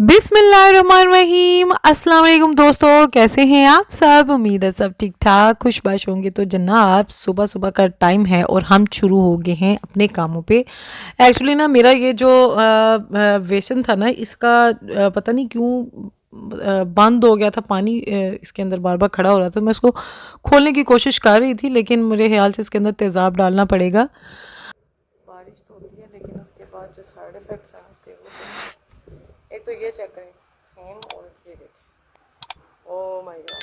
बिस्मिल्लाहिर्रहमानिर्रहीम। अस्सलाम वालेकुम दोस्तों, कैसे हैं आप सब? उम्मीद है सब ठीक ठाक खुशबाश होंगे। तो जनाब सुबह सुबह का टाइम है और हम शुरू हो गए हैं अपने कामों पे। एक्चुअली ना मेरा ये जो बेसन था ना, इसका पता नहीं क्यों बंद हो गया था। पानी इसके अंदर बार बार खड़ा हो रहा था। मैं इसको खोलने की कोशिश कर रही थी, लेकिन मेरे ख्याल से इसके अंदर तेज़ाब डालना पड़ेगा। बारिश तो होती है, लेकिन उसके बाद जो साइड इफ़ेक्ट्स हैं उसके वो एक तो ये चेक करें सेम, और ये देखें। Oh my God,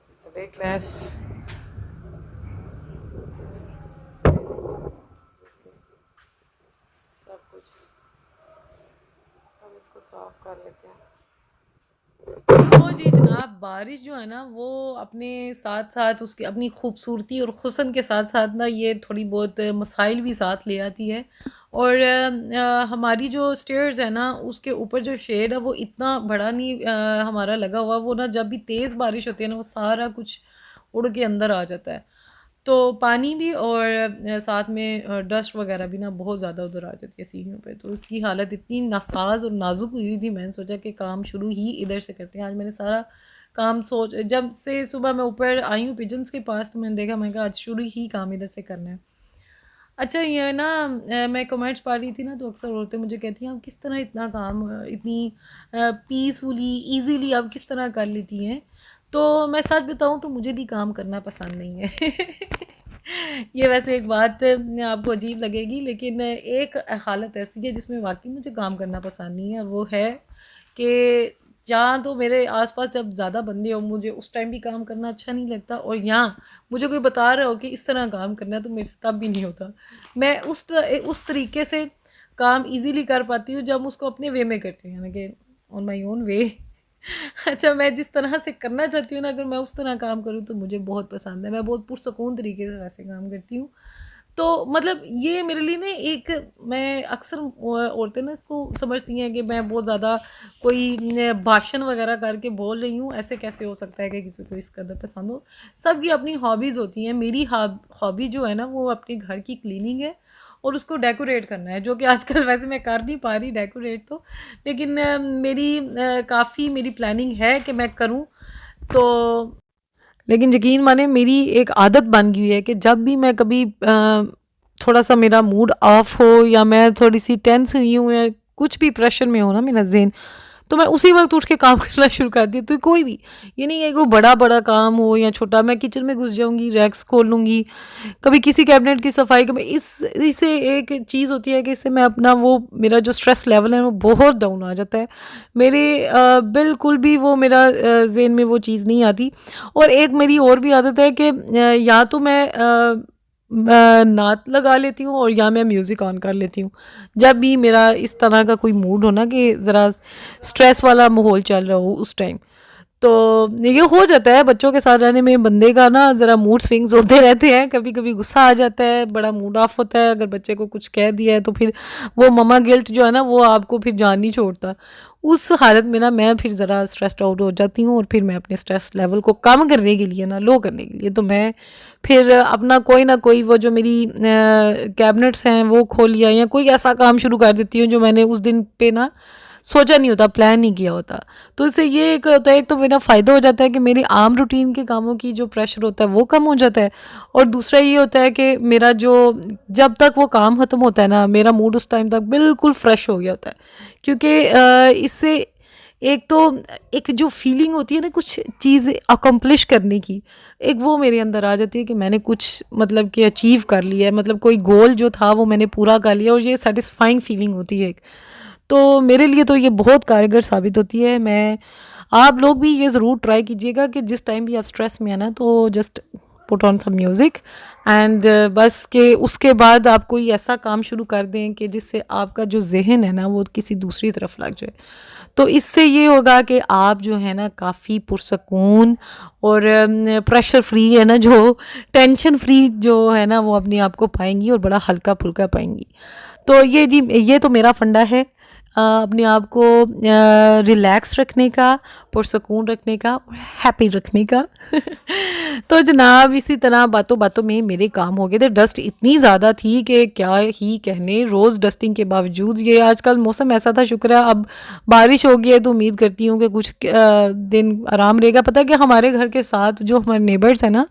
it's a big mess. सब कुछ अब इसको साफ कर लेते हैं। तो जी जनाब, बारिश जो है ना वो अपने साथ साथ उसकी अपनी खूबसूरती और हुस्न के साथ साथ ना ये थोड़ी बहुत मसाइल भी साथ ले आती है। और हमारी जो स्टेयर्स है ना उसके ऊपर जो शेड है वो इतना बड़ा नहीं हमारा लगा हुआ। वो ना जब भी तेज़ बारिश होती है ना वो सारा कुछ उड़ के अंदर आ जाता है। तो पानी भी और साथ में डस्ट वगैरह भी ना बहुत ज़्यादा उधर आ जाती है सीढ़ियों पे। तो उसकी हालत इतनी नासाज और नाजुक हुई थी, मैंने सोचा कि काम शुरू ही इधर से करते हैं। आज मैंने सारा काम जब से सुबह मैं ऊपर आई हूँ पिजन्स के पास, तो मैंने देखा, मैं कहा आज शुरू ही काम इधर से करना है। अच्छा ये ना मैं कमेंट्स पढ़ रही थी ना, तो अक्सर औरतें मुझे कहती हैं आप किस तरह इतना काम इतनी पीसफुली ईजीली आप किस तरह कर लेती हैं। तो मैं सच बताऊं तो मुझे भी काम करना पसंद नहीं है। ये वैसे एक बात आपको अजीब लगेगी, लेकिन एक हालत ऐसी है जिसमें वाकई मुझे काम करना पसंद नहीं है। वो है कि यहाँ तो मेरे आसपास जब ज़्यादा बंदे हो मुझे उस टाइम भी काम करना अच्छा नहीं लगता, और यहाँ मुझे कोई बता रहा हो कि इस तरह काम करना है तो मेरे से तब भी नहीं होता। मैं उस तरीके से काम इजीली कर पाती हूँ जब उसको अपने वे में करती हूँ, यानी कि ऑन माई ओन वे। अच्छा, मैं जिस तरह से करना चाहती हूँ ना, अगर मैं उस तरह काम करूँ तो मुझे बहुत पसंद है। मैं बहुत पुरसकून तरीके से वैसे काम करती हूँ। तो मतलब ये मेरे लिए ना एक, मैं अक्सर औरतें ना इसको समझती हैं कि मैं बहुत ज़्यादा कोई भाषण वगैरह करके बोल रही हूँ। ऐसे कैसे हो सकता है कि किसी को इस कदर पसंद हो। सबकी अपनी हॉबीज़ होती हैं। मेरी हॉबी जो है ना वो अपने घर की क्लीनिंग है और उसको डेकोरेट करना है, जो कि आजकल वैसे मैं कर नहीं पा रही डेकोरेट तो, लेकिन काफ़ी मेरी प्लानिंग है कि मैं करूँ। तो लेकिन यकीन माने मेरी एक आदत बन गई है कि जब भी मैं कभी थोड़ा सा मेरा मूड ऑफ हो या मैं थोड़ी सी टेंस हुई हूँ या कुछ भी प्रेशर में हो ना मेरा ज़हन, तो मैं उसी वक्त उठ के काम करना शुरू कर दी। तो कोई भी, ये नहीं है कि वो बड़ा बड़ा काम हो या छोटा, मैं किचन में घुस जाऊँगी, रैक्स खोल लूँगी, कभी किसी कैबिनेट की सफाई, कभी इससे एक चीज़ होती है कि इससे मैं अपना वो मेरा जो स्ट्रेस लेवल है वो बहुत डाउन आ जाता है। मेरे बिल्कुल भी वो मेरा ज़हन में वो चीज़ नहीं आती। और एक मेरी और भी आदत है कि या तो मैं नात लगा लेती हूँ और या मैं म्यूज़िक ऑन कर लेती हूँ जब भी मेरा इस तरह का कोई मूड हो ना कि ज़रा स्ट्रेस वाला माहौल चल रहा हो उस टाइम। तो ये हो जाता है बच्चों के साथ रहने में, बंदे का ना ज़रा मूड स्विंग्स होते रहते हैं। कभी कभी गुस्सा आ जाता है, बड़ा मूड ऑफ होता है, अगर बच्चे को कुछ कह दिया है तो फिर वो ममा गिल्ट जो है ना वो आपको फिर जान नहीं छोड़ता। उस हालत में ना मैं फिर ज़रा स्ट्रेस्ड आउट हो जाती हूँ, और फिर मैं अपने स्ट्रेस लेवल को कम करने के लिए ना, लो करने के लिए, तो मैं फिर अपना कोई ना कोई वो जो मेरी कैबिनेट्स हैं वो खोल लिया या कोई ऐसा काम शुरू कर देती हूँ जो मैंने उस दिन पे ना सोचा नहीं होता, प्लान नहीं किया होता। तो इससे ये एक होता है, एक तो मेरा फ़ायदा हो जाता है कि मेरी आम रूटीन के कामों की जो प्रेशर होता है वो कम हो जाता है। और दूसरा ये होता है कि मेरा जो, जब तक वो काम ख़त्म होता है ना, मेरा मूड उस टाइम तक बिल्कुल फ्रेश हो गया होता है। क्योंकि इससे एक तो एक जो फीलिंग होती है ना कुछ चीज़ अकम्प्लिश करने की, एक वो मेरे अंदर आ जाती है कि मैंने कुछ मतलब कि अचीव कर लिया है, मतलब कोई गोल जो था वो मैंने पूरा कर लिया, और ये सेटिस्फाइंग फीलिंग होती है एक। तो मेरे लिए तो ये बहुत कारगर साबित होती है। मैं, आप लोग भी ये ज़रूर ट्राई कीजिएगा कि जिस टाइम भी आप स्ट्रेस में है ना, तो just put on some music and बस के उसके बाद आप कोई ऐसा काम शुरू कर दें कि जिससे आपका जो जहन है ना वो किसी दूसरी तरफ लग जाए। तो इससे ये होगा कि आप जो है ना काफ़ी पुरसकून और प्रेशर फ्री है ना, जो टेंशन फ्री जो है ना वो अपने आप को पाएंगी और बड़ा हल्का फुल्का पाएंगी। तो ये जी, ये तो मेरा फंडा है। अपने आप को रिलैक्स रखने का, पुरसकून रखने का और हैप्पी रखने का। तो जनाब इसी तरह बातों बातों में मेरे काम हो गए थे। डस्ट इतनी ज़्यादा थी कि क्या ही कहने, रोज़ डस्टिंग के बावजूद। ये आजकल मौसम ऐसा था, शुक्र है अब बारिश हो गई है, तो उम्मीद करती हूँ कि कुछ दिन आराम रहेगा। पता है कि हमारे घर के साथ जो हमारे नेबर्स हैं ना,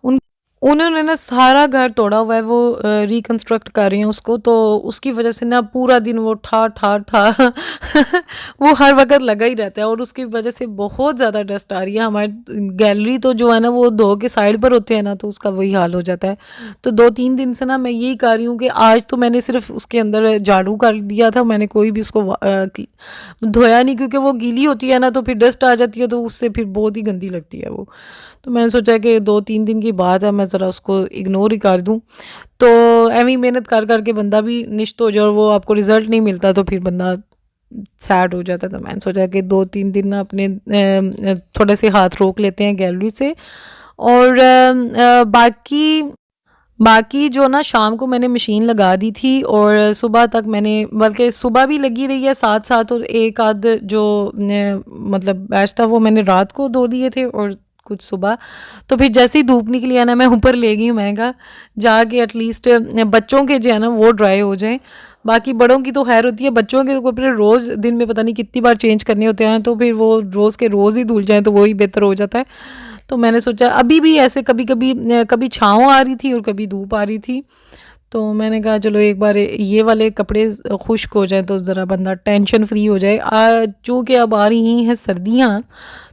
उन उन्होंने ना सारा घर तोड़ा हुआ है, वो रिकंस्ट्रक्ट कर रही हैं उसको, तो उसकी वजह से ना पूरा दिन वो ठा ठा ठा वो हर वक्त लगा ही रहता है, और उसकी वजह से बहुत ज़्यादा डस्ट आ रही है। हमारी गैलरी तो जो है ना वो दो के साइड पर होते हैं ना, तो उसका वही हाल हो जाता है। तो 2-3 दिन से ना मैं यही कर रही हूँ कि आज तो मैंने सिर्फ उसके अंदर झाड़ू कर दिया था, मैंने कोई भी उसको धोया नहीं, क्योंकि वो गीली होती है ना, तो फिर डस्ट आ जाती है, तो उससे फिर बहुत ही गंदी लगती है वो। तो मैंने सोचा कि 2-3 दिन की बात है, मैं ज़रा उसको इग्नोर ही कर दूँ। तो ऐਵੇਂ मेहनत कर करके बंदा भी निश्चित हो जाए और वो आपको रिज़ल्ट नहीं मिलता, तो फिर बंदा सैड हो जाता है। तो मैंने सोचा कि 2-3 दिन ना अपने थोड़े से हाथ रोक लेते हैं गैलरी से। और बाकी बाकी जो ना शाम को मैंने मशीन लगा दी थी, और सुबह तक मैंने, बल्कि सुबह भी लगी रही है साथ साथ, और एक आध जो मतलब बैच था वो मैंने रात को धो दिए थे और कुछ सुबह। तो फिर जैसे ही धूप निकली है ना, मैं ऊपर ले गई हूँ, मैंने कहा जाके एटलीस्ट बच्चों के जो है ना वो ड्राई हो जाए। बाकी बड़ों की तो खैर होती है, बच्चों के तो फिर रोज़ दिन में पता नहीं कितनी बार चेंज करने होते हैं, तो फिर वो रोज़ के रोज़ ही धुल जाएँ तो वही बेहतर हो जाता है। तो मैंने सोचा अभी भी ऐसे कभी कभी कभी छाँव आ रही थी और कभी धूप आ रही थी, तो मैंने कहा चलो एक बार ये वाले कपड़े खुश्क हो जाए तो ज़रा बंदा टेंशन फ्री हो जाए। चूँकि अब आ रही हैं सर्दियाँ,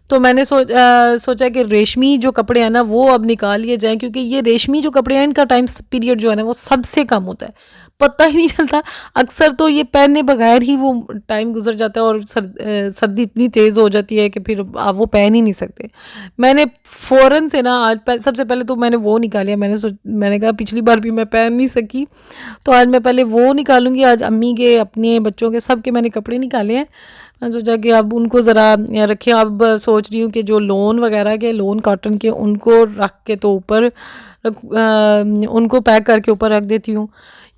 तो मैंने सोचा कि रेशमी जो कपड़े हैं ना वो अब निकाल लिए जाएँ, क्योंकि ये रेशमी जो कपड़े हैं इनका टाइम पीरियड जो है ना वो सबसे कम होता है, पता ही नहीं चलता। अक्सर तो ये पहनने बगैर ही वो टाइम गुजर जाता है, और सर्दी इतनी तेज़ हो जाती है कि फिर आप वो पहन ही नहीं सकते। मैंने फ़ौरन से ना आज सबसे पहले तो मैंने वो निकालिया। मैंने कहा पिछली बार भी मैं पहन नहीं सकी, तो आज मैं पहले वो निकालूंगी। आज अम्मी के, अपने बच्चों के, सब के मैंने कपड़े निकाले हैं। मैंने सोचा कि अब उनको ज़रा रखें। अब सोच रही हूँ कि जो लोन वगैरह के, लोन कॉटन के, उनको रख के तो ऊपर उनको पैक करके ऊपर रख देती हूँ।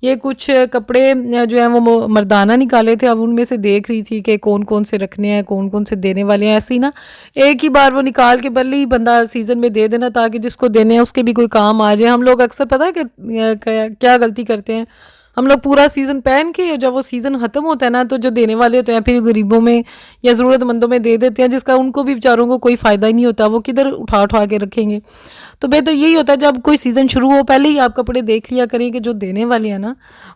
ये कुछ कपड़े जो हैं वो मर्दाना निकाले थे, अब उनमें से देख रही थी कि कौन कौन से रखने हैं, कौन कौन से देने वाले हैं। ऐसे ही ना एक ही बार वो निकाल के पहले ही बंदा सीज़न में दे देना, ताकि जिसको देने हैं उसके भी कोई काम आ जाए। हम लोग अक्सर पता है कि क्या गलती करते हैं, हम लोग पूरा सीज़न पहन के जब वो सीज़न ख़त्म होता है ना, तो जो देने वाले होते हैं फिर गरीबों में या ज़रूरतमंदों में दे देते हैं, जिसका उनको भी बेचारों को कोई फ़ायदा ही नहीं होता। वो किधर उठा उठा के रखेंगे। तो बेहतर यही होता है जब कोई सीज़न शुरू हो पहले ही आप कपड़े देख लिया करें कि जो देने वाले हैं ना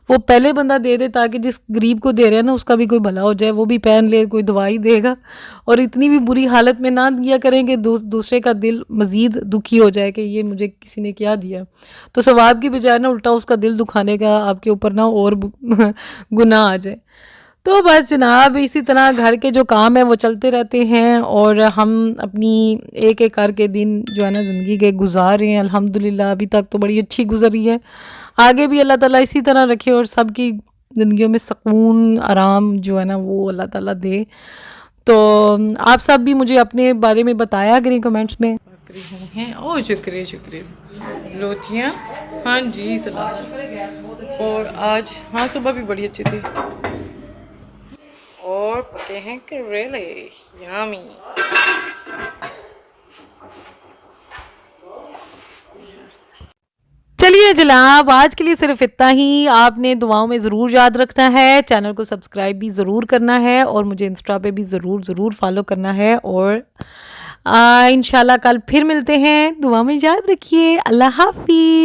वो पहले बंदा दे दे, ताकि जिस गरीब को दे रहे हैं ना उसका भी कोई भला हो जाए, वो भी पहन ले, कोई दवाई देगा। और इतनी भी बुरी हालत में ना दिया करें कि दूसरे का दिल मज़ीद दुखी हो जाए कि ये मुझे किसी ने क्या दिया। तो सवाब की बजाय ना उल्टा उसका दिल दुखाने का आपके ऊपर ना और गुनाह आ जाए। तो बस जनाब इसी तरह घर के जो काम है वो चलते रहते हैं, और हम अपनी एक एक करके दिन जो है ना ज़िंदगी के गुजार रहे हैं। अल्हम्दुलिल्लाह अभी तक तो बड़ी अच्छी गुजरी है। आगे भी अल्लाह ताला इसी तरह रखे और सबकी ज़िंदगियों में सुकून आराम जो है ना वो अल्लाह ताला दे। तो आप सब भी मुझे अपने बारे में बताया करें कमेंट्स में। हैं ओ शुक्रिया शुक्रिया लोचियाँ। हाँ जी सलाम। और आज हाँ सुबह भी बड़ी अच्छी थी, और पके हैं करेले यामी। चलिए जनाब आज के लिए सिर्फ इतना ही। आपने दुआओं में ज़रूर याद रखना है, चैनल को सब्सक्राइब भी ज़रूर करना है, और मुझे इंस्टा पे भी ज़रूर ज़रूर फॉलो करना है। और इंशाल्लाह कल फिर मिलते हैं। दुआ में याद रखिए। अल्लाह हाफिज़।